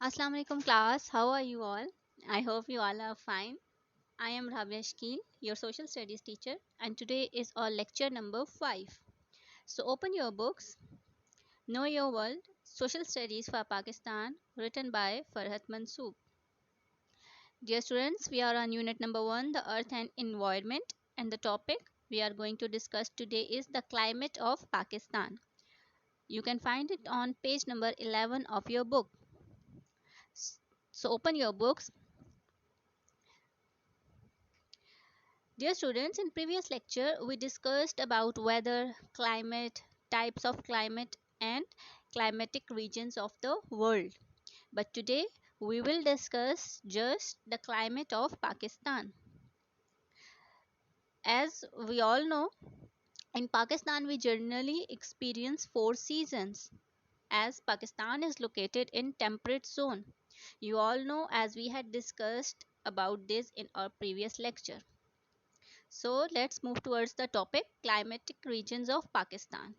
Assalamu alaikum class. How are you all? I hope you all are fine. I am Rabia Shkil, your social studies teacher, and today is our lecture number 5. So open your books. Know Your World, Social Studies for Pakistan, written by Farhat Mansoop. Dear students, we are on unit number 1, the earth and environment, and the topic we are going to discuss today is the climate of Pakistan. You can find it on page number 11 of your book. So open your books. Dear students, in previous lecture we discussed about weather, climate, types of climate and climatic regions of the world. But today we will discuss just the climate of Pakistan. As we all know, in Pakistan we generally experience 4 seasons as Pakistan is located in temperate zone. You all know as we had discussed about this in our previous lecture. So let's move towards the topic climatic regions of Pakistan.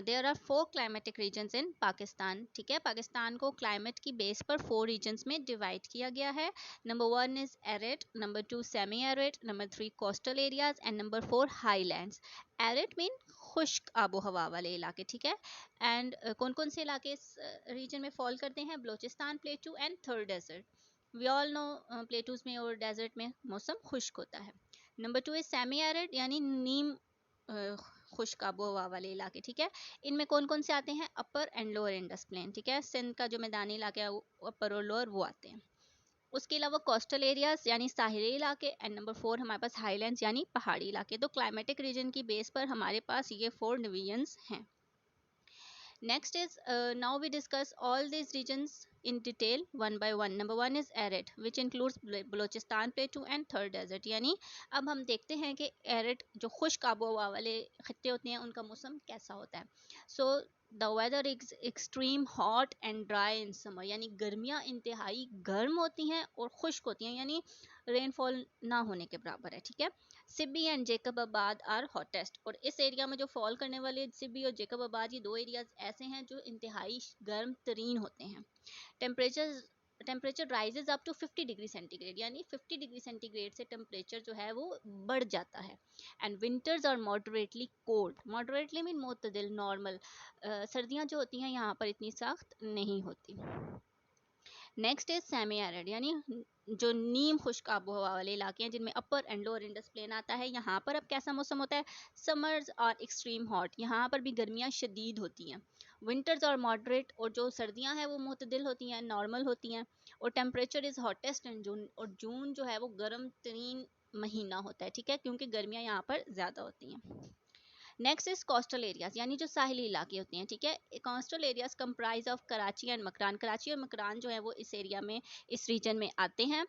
There are 4 climatic regions in Pakistan. ठीक है, पाकिस्तान को climate की base पर 4 regions में divide किया गया है. Number 1 is arid, number 2 semi arid, number 3 coastal areas and number 4 highlands. Arid mean खुश्क आबो हवा वाले इलाके. ठीक है, एंड कौन कौन से इलाके इस रीजन में फॉल करते हैं? Balochistan plateau and Thar desert. We all know plateaus में और डेजर्ट में मौसम खुश्क होता है. नंबर 2 इज सेमी एरिड यानी नीम खुश्क आबो हवा वाले इलाके. ठीक है, इनमें कौन कौन से आते हैं? अपर एंड लोअर इंडस प्लेन. ठीक है, सिंध का जो मैदानी इलाका है वो अपर और लोअर वो आते हैं. उसके अलावा कोस्टल एरियाज यानी साहिली इलाके एंड नंबर 4 हमारे पास हाईलैंड्स यानी पहाड़ी इलाके. तो क्लाइमेटिक रीजन की बेस पर हमारे पास ये 4 डिवीजन्स हैं. Next is now we discuss all these regions in detail one by one. Number 1 is arid which includes Balochistan Plateau and Thar Desert. यानी अब हम देखते हैं कि arid जो खुश्क आबोहवा वाले खत्ते होते हैं उनका मौसम कैसा होता है. So the weather is extreme hot and dry in summer. यानी गर्मियाँ इंतहाई गर्म होती हैं और खुश्क होती हैं यानी रेनफॉल ना होने के बराबर है. ठीक है, Sibi and Jacobabad are hottest. और इस एरिया में जो फॉल करने वाले सिब्बी और जेकबाबाद ये 2 एरियाज ऐसे हैं जो इंतहाई गर्म तरीन होते हैं. Temperature rises up to 50 degree centigrade यानी 50 डिग्री सेंटीग्रेड से टेम्परेचर जो है वो बढ़ जाता है. And winters are moderately cold. Moderately mean मोतदिल नॉर्मल. सर्दियाँ जो होती हैं यहाँ पर इतनी सख्त नहीं होती. नेक्स्ट इज सेमी एरिड यानी जो नीम खुश्क आबोहवा वाले इलाके हैं जिनमें upper and lower Indus plain आता है. यहाँ पर अब कैसा मौसम होता है? Summers are extreme hot. यहाँ पर भी गर्मियाँ शदीद होती हैं. विंटर्स और मॉडरेट और जो सर्दियाँ हैं वो मुतदिल होती हैं, नॉर्मल होती हैं. और टेम्परेचर इज़ हॉटेस्ट इन जून. और जून जो है वो गर्म तरीन महीना होता है. ठीक है, क्योंकि गर्मियाँ यहाँ पर ज़्यादा होती हैं. नेक्स्ट इज कोस्टल एरियाज यानी जो साहिली इलाके होते हैं. ठीक है, coastal areas comprise of Karachi and Makran. Karachi और मकरान जो है वो इस एरिया में इस रीजन में आते हैं.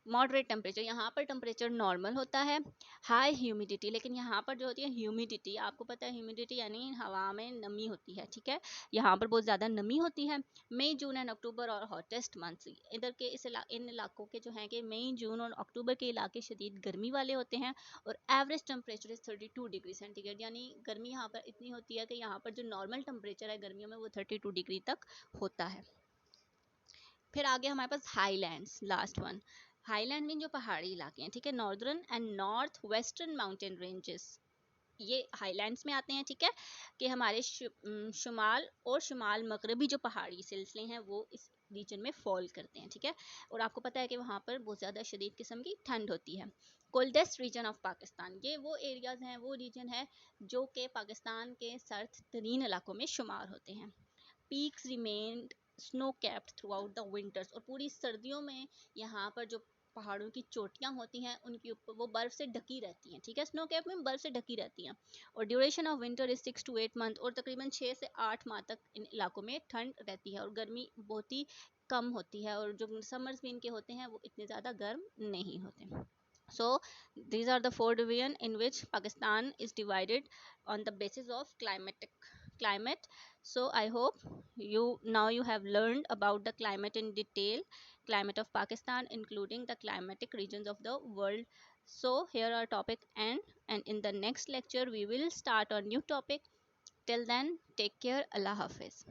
मॉडरेट टेम्परेचर यहाँ पर टेम्परेचर नॉर्मल होता है. हाई ह्यूमिडिटी लेकिन यहाँ पर जो होती है ह्यूमिडिटी, आपको पता है ह्यूमिडिटी यानी हवा में नमी होती है. ठीक है, यहाँ पर बहुत ज़्यादा नमी होती है. मई जून एंड अक्टूबर और हॉटेस्ट मंथ्स. इधर के इन इलाकों के जो हैं कि मई जून और अक्टूबर के इलाके शदीद गर्मी वाले होते हैं. और average temperature is 32 degree centigrade यानी गर्मी यहाँ पर इतनी होती है कि यहाँ पर जो नॉर्मल टेम्परेचर है गर्मियों में वो 32 डिग्री तक होता है. फिर आगे हमारे पास हाईलैंड्स, लास्ट वन. हाईलैंड में जो पहाड़ी इलाके हैं. ठीक है, northern and north western mountain ranges ये हाईलैंड्स में आते हैं. ठीक है, कि हमारे शुमाल और शुमाल मगरबी जो पहाड़ी सिलसिले हैं वो इस रीजन में फॉल करते हैं. ठीक है, और आपको पता है कि वहाँ पर बहुत ज़्यादा शदीद किस्म की ठंड होती है. कोल्डेस्ट रीजन ऑफ पाकिस्तान ये वो एरियाज़ हैं, वो रीजन है जो कि पाकिस्तान के सर्द तरीन इलाकों में शुमार होते हैं. Peaks remained snow capped through out the winters. और पूरी सर्दियों में यहाँ पर जो पहाड़ों की चोटियाँ होती हैं उनके ऊपर वो बर्फ़ से ढकी रहती हैं. ठीक है, स्नो कैप में बर्फ़ से ढकी रहती हैं. और duration of winter is 6 to 8 month. और तकरीबन 6 से 8 माह तक इन इलाकों में ठंड रहती है और गर्मी बहुत ही कम होती है. और जो समर्स भी इनके होते हैं वो इतने ज़्यादा गर्म नहीं होते. So these are the 4 division in which Pakistan is divided on the basis of climate. So I hope you have learned about the climate in detail, climate of Pakistan including the climatic regions of the world. So here our topic end, and in the next lecture we will start a new topic. Till then, take care. Allah Hafiz.